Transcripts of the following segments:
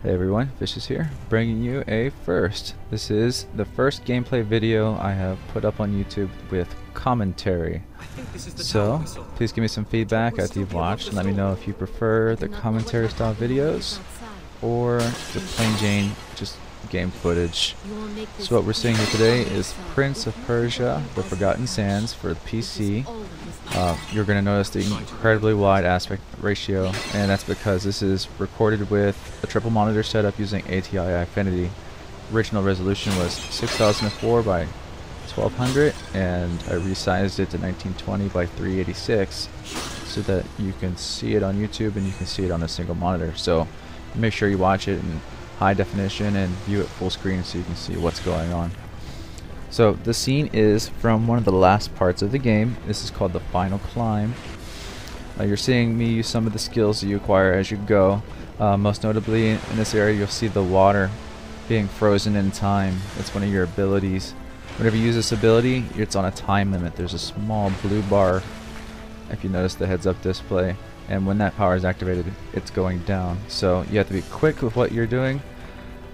Hey everyone, Fish is here, bringing you a first. This is the first gameplay video I have put up on YouTube with commentary. So, please give me some feedback after you've watched and let me know if you prefer the commentary style videos or the plain Jane, just game footage. So what we're seeing here today is Prince of Persia, The Forgotten Sands for the PC. You're going to notice the incredibly wide aspect ratio, and that's because this is recorded with a triple monitor setup using ATI Eyefinity. Original resolution was 6004 by 1200, and I resized it to 1920 by 386 so that you can see it on YouTube and you can see it on a single monitor. So make sure you watch it in high definition and view it full screen so you can see what's going on. So the scene is from one of the last parts of the game. This is called the final climb. You're seeing me use some of the skills that you acquire as you go. Most notably in this area you'll see the water being frozen in time. It's one of your abilities. Whenever you use this ability, it's on a time limit. There's a small blue bar, if you notice the heads up display, and when that power is activated it's going down. So you have to be quick with what you're doing,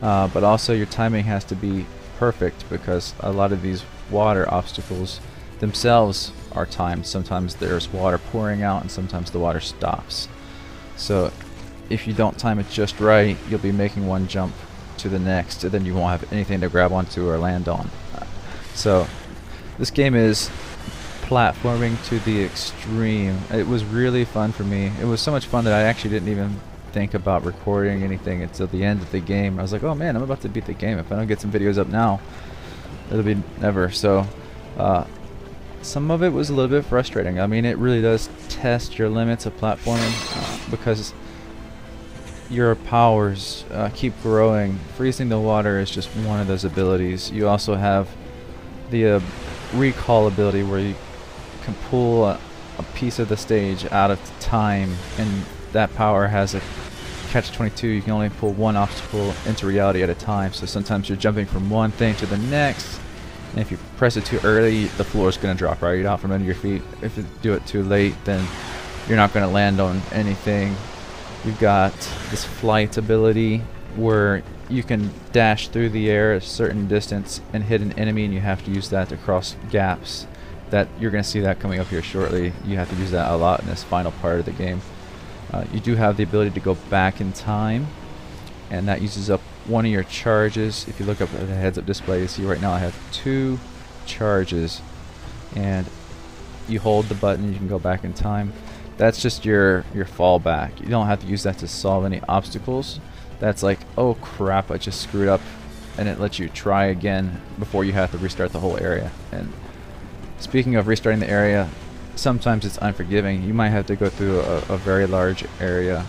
but also your timing has to be perfect because a lot of these water obstacles themselves are timed. Sometimes there's water pouring out and sometimes the water stops. So if you don't time it just right, you'll be making one jump to the next and then you won't have anything to grab onto or land on. So this game is platforming to the extreme. It was really fun for me. It was so much fun that I actually didn't even think about recording anything until the end of the game. I was like, oh man, I'm about to beat the game. If I don't get some videos up now, it'll be never. So some of it was a little bit frustrating. I mean, it really does test your limits of platforming because your powers keep growing. Freezing the water is just one of those abilities. You also have the recall ability where you can pull a piece of the stage out of time, and that power has a catch-22. You can only pull one obstacle into reality at a time, so sometimes you're jumping from one thing to the next, and if you press it too early the floor is going to drop right out from under your feet. If you do it too late then you're not going to land on anything. You've got this flight ability where you can dash through the air a certain distance and hit an enemy, and you have to use that to cross gaps. That you're going to see that coming up here shortly. You have to use that a lot in this final part of the game. You do have the ability to go back in time, and that uses up one of your charges. If you look up at the heads-up display, you see right now I have 2 charges, and you hold the button, you can go back in time. That's just your fallback. You don't have to use that to solve any obstacles. That's like, oh crap, I just screwed up, and it lets you try again before you have to restart the whole area. And speaking of restarting the area, sometimes it's unforgiving. You might have to go through a very large area,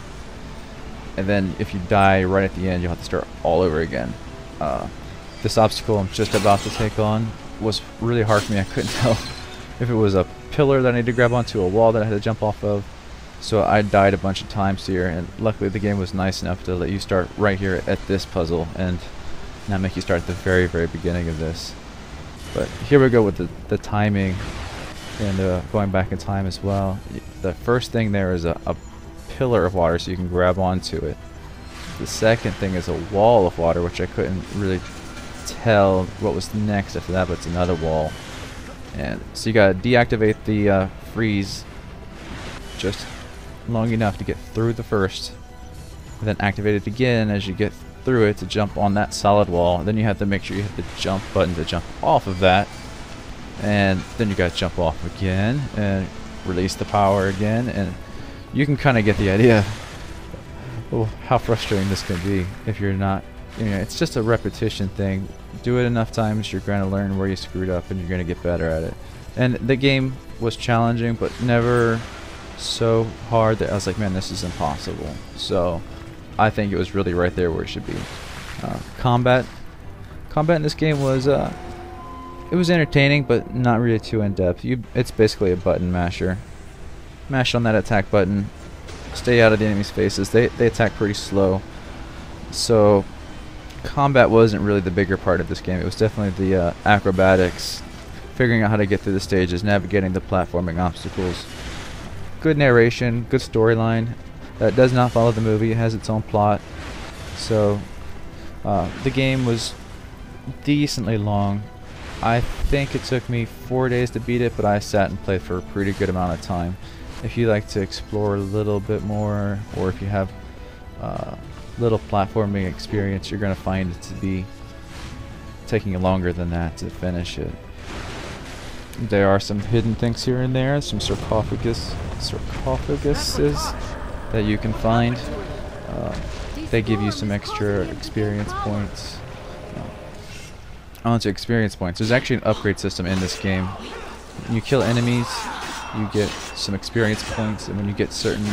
and then if you die right at the end you'll have to start all over again. This obstacle I'm just about to take on was really hard for me. I couldn't tell if it was a pillar that I needed to grab onto, a wall that I had to jump off of. So I died a bunch of times here, and luckily the game was nice enough to let you start right here at this puzzle and not make you start at the very beginning of this. But here we go with the timing and going back in time as well. The first thing there is a pillar of water so you can grab onto it. The second thing is a wall of water, which I couldn't really tell what was next after that, but it's another wall. And so you gotta deactivate the freeze just long enough to get through the first, and then activate it again as you get through it to jump on that solid wall. Then you have to make sure you hit the jump button to jump off of that, and then you gotta jump off again and release the power again, and you can kind of get the idea of how frustrating this can be if you're not, you know, it's just a repetition thing. Do it enough times, you're going to learn where you screwed up and you're going to get better at it. And the game was challenging, but never so hard that I was like, man, this is impossible. So I think it was really right there where it should be. Combat in this game was it was entertaining, but not really too in-depth. It's basically a button masher. Mash on that attack button, stay out of the enemy's faces. They attack pretty slow, so combat wasn't really the bigger part of this game. It was definitely the acrobatics, figuring out how to get through the stages, navigating the platforming obstacles. Good narration, good storyline. That does not follow the movie. It has its own plot. So the game was decently long. I think it took me 4 days to beat it, but I sat and played for a pretty good amount of time. If you like to explore a little bit more, or if you have little platforming experience, you're going to find it to be taking longer than that to finish it. There are some hidden things here and there, some sarcophaguses that you can find. They give you some extra experience points. Onto experience points. There's actually an upgrade system in this game. When you kill enemies, you get some experience points, and when you get certain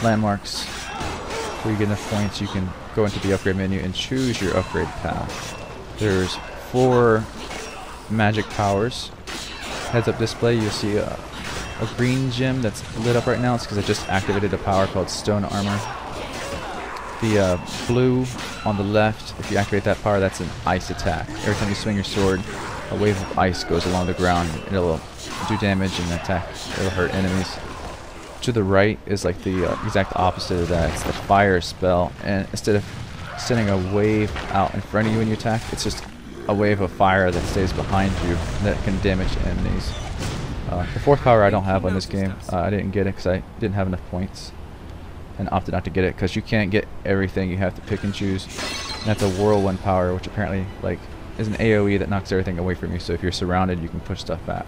landmarks where you get enough points, you can go into the upgrade menu and choose your upgrade path. There's 4 magic powers. Heads-up display, you'll see a green gem that's lit up right now. It's because I just activated a power called Stone Armor. The blue on the left, if you activate that power, that's an ice attack. Every time you swing your sword, a wave of ice goes along the ground. It'll do damage and attack. It'll hurt enemies. To the right is like the exact opposite of that. It's the fire spell, and instead of sending a wave out in front of you when you attack, it's just a wave of fire that stays behind you that can damage enemies. The 4th power I don't have on this game. I didn't get it because I didn't have enough points, and opted not to get it because you can't get everything. You have to pick and choose. And that's a whirlwind power, which apparently like is an AoE that knocks everything away from you. So if you're surrounded, you can push stuff back.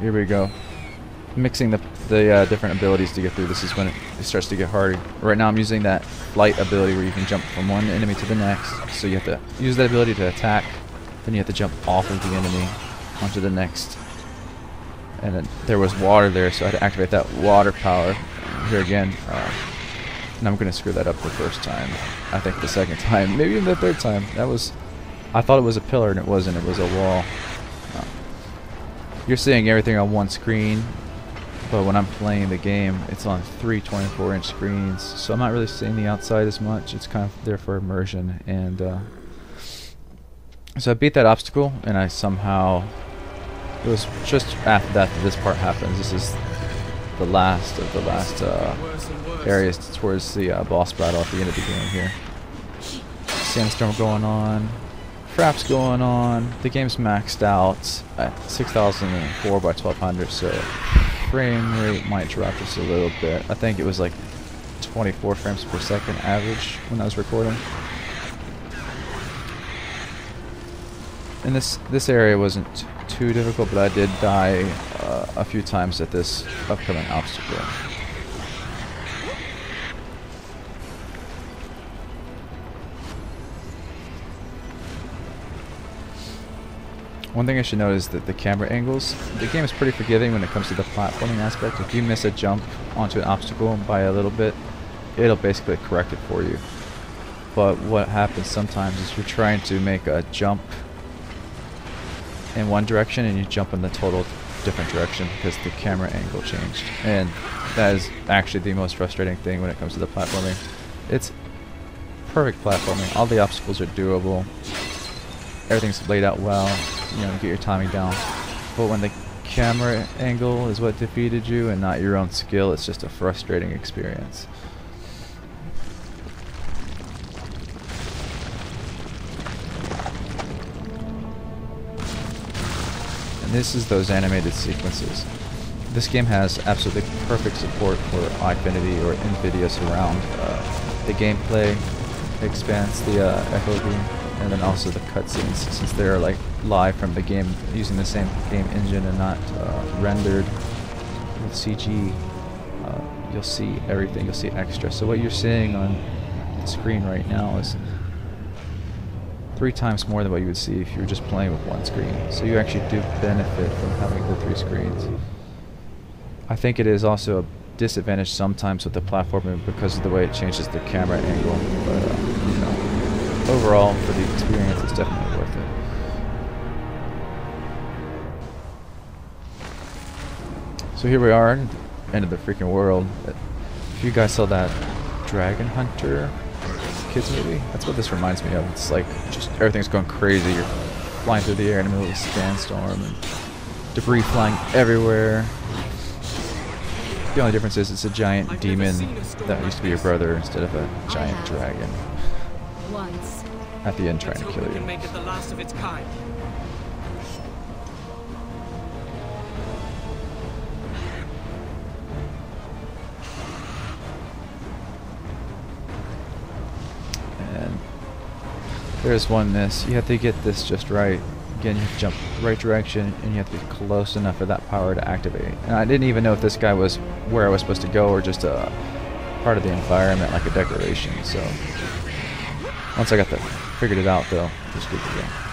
Here we go. Mixing the different abilities to get through. This is when it starts to get hard. Right now I'm using that flight ability where you can jump from one enemy to the next. So you have to use that ability to attack, then you have to jump off of the enemy onto the next. And then there was water there, so I had to activate that water power. Here again, and I'm going to screw that up the first time. I think the second time, maybe even the third time. I thought it was a pillar and it wasn't, it was a wall. You're seeing everything on one screen, but when I'm playing the game, it's on 3 24-inch screens, so I'm not really seeing the outside as much. It's kind of there for immersion, and so I beat that obstacle, and I somehow, it was just after that this part happens. This is the last of the last areas towards the boss battle at the end of the game here. Sandstorm going on, FRAPS going on. The game's maxed out at 6004 by 1200, so frame rate might drop just a little bit. I think it was like 24 frames per second average when I was recording. And this area wasn't too difficult, but I did die a few times at this upcoming obstacle. One thing I should note is that the camera angles, the game is pretty forgiving when it comes to the platforming aspect. If you miss a jump onto an obstacle by a little bit, it'll basically correct it for you. But what happens sometimes is you're trying to make a jump in one direction and you jump in the total different direction because the camera angle changed. And that is actually the most frustrating thing when it comes to the platforming. It's perfect platforming. All the obstacles are doable. Everything's laid out well. You know, get your timing down. But when the camera angle is what defeated you and not your own skill, it's just a frustrating experience. And this is those animated sequences. This game has absolutely perfect support for Eyefinity or NVIDIA surround. The gameplay expands the Encoded, and then also the cutscenes, since they're like live from the game using the same game engine and not rendered with CG. You'll see everything, you'll see extra. So what you're seeing on the screen right now is 3 times more than what you would see if you were just playing with one screen. So you actually do benefit from having the 3 screens. I think it is also a disadvantage sometimes with the platforming because of the way it changes the camera angle, but you know, overall for the experience it's definitely worth it. So here we are, at the end of the freaking world. If you guys saw that Dragon Hunter kids movie, that's what this reminds me of. It's like just everything's going crazy. You're flying through the air in the middle of a sandstorm and debris flying everywhere. The only difference is it's a giant demon that used to be your brother instead of a giant dragon. Once. At the end trying to kill you. Make it the last of its kind. And there's one miss. You have to get this just right. Again, you have to jump the right direction, and you have to be close enough for that power to activate. And I didn't even know if this guy was where I was supposed to go or just a part of the environment, like a decoration. So once I got figured it out, though, it was good to go.